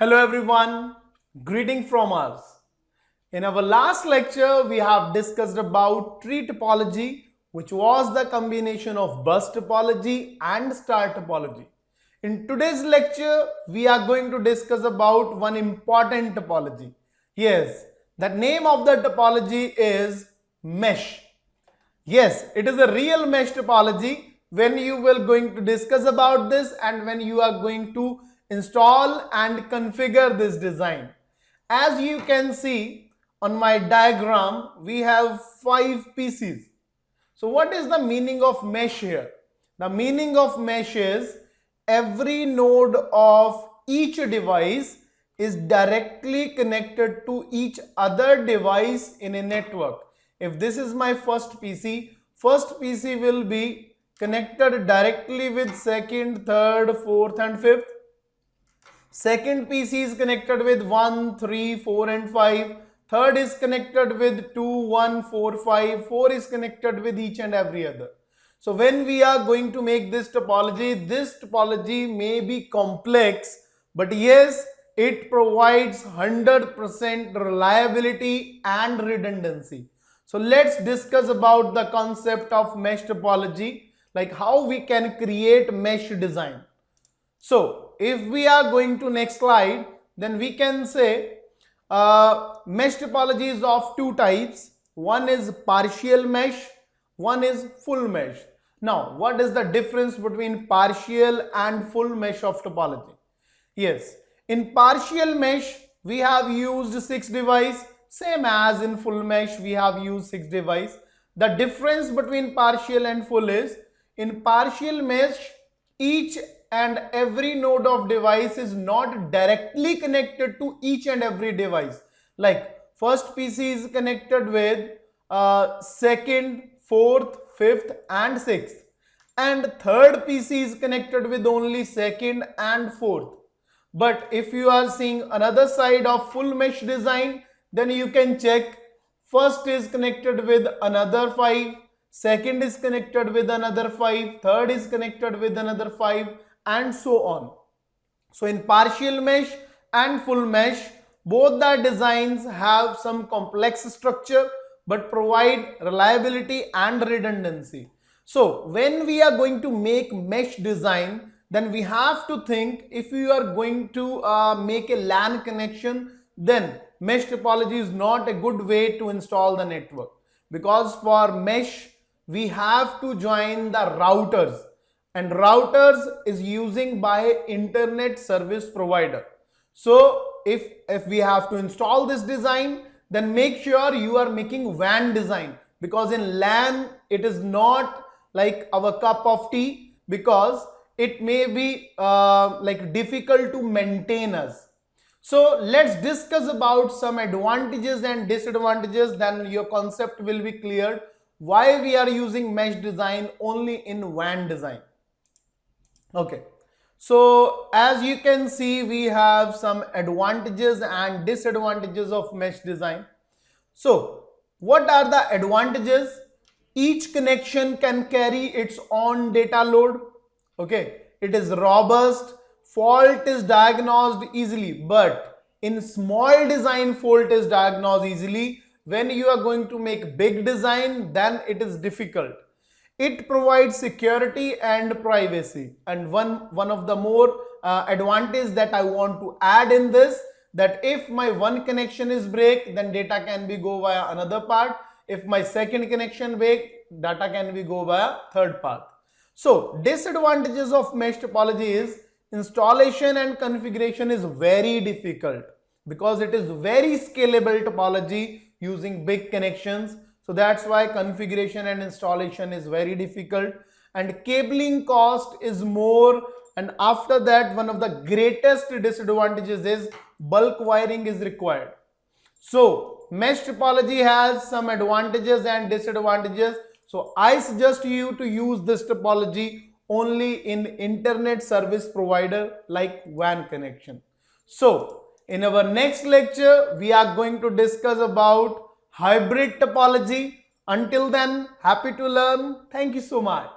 Hello everyone, greeting from us. In our last lecture, we have discussed about tree topology, which was the combination of bus topology and star topology. In today's lecture, we are going to discuss about one important topology. Yes, the name of the topology is mesh. Yes, it is a real mesh topology when you will going to discuss about this and when you are going to install and configure this design. As you can see on my diagram, we have 5 PCs. So what is the meaning of mesh here? The meaning of mesh is every node of each device is directly connected to each other device in a network. If this is my first PC will be connected directly with second, third, fourth and fifth. Second PC is connected with 1, 3, 4 and 5. Third is connected with 2, 1, 4, 5. 4 is connected with each and every other. So when we are going to make this topology may be complex, but yes, it provides 100% reliability and redundancy. So let's discuss about the concept of mesh topology, like how we can create mesh design. So if we are going to next slide, then we can say mesh topology is of two types. One is partial mesh, one is full mesh. Now, what is the difference between partial and full mesh of topology? Yes, in partial mesh, we have used 6 devices, same as in full mesh, we have used 6 devices. The difference between partial and full is, in partial mesh, each and every node of device is not directly connected to each and every device. Like first PC is connected with second, fourth, fifth and sixth, and third PC is connected with only second and fourth. But if you are seeing another side of full mesh design, then you can check first is connected with another 5, second is connected with another 5, third is connected with another 5 and so on. So in partial mesh and full mesh, both the designs have some complex structure but provide reliability and redundancy. So when we are going to make mesh design, then we have to think, if you are going to make a LAN connection, then mesh topology is not a good way to install the network, because for mesh we have to join the routers, and routers is using by internet service provider. So if we have to install this design, then make sure you are making WAN design, because in LAN it is not like our cup of tea, because it may be like difficult to maintain us. So let's discuss about some advantages and disadvantages, then your concept will be cleared why we are using mesh design only in WAN design. Okay, so as you can see, we have some advantages and disadvantages of mesh design. So what are the advantages? Each connection can carry its own data load. Okay, it is robust, fault is diagnosed easily, but in small design fault is diagnosed easily. When you are going to make big design, then it is difficult. It provides security and privacy, and one of the more advantage that I want to add in this, that if my one connection is break, then data can be go via another part. If my second connection break, data can be go via third path. So disadvantages of mesh topology is installation and configuration is very difficult, because it is very scalable topology using big connections. So that's why configuration and installation is very difficult, and cabling cost is more. And after that, one of the greatest disadvantages is bulk wiring is required. So mesh topology has some advantages and disadvantages. So I suggest you to use this topology only in internet service provider like WAN connection. So in our next lecture, we are going to discuss about hybrid topology. Until then, happy to learn. Thank you so much.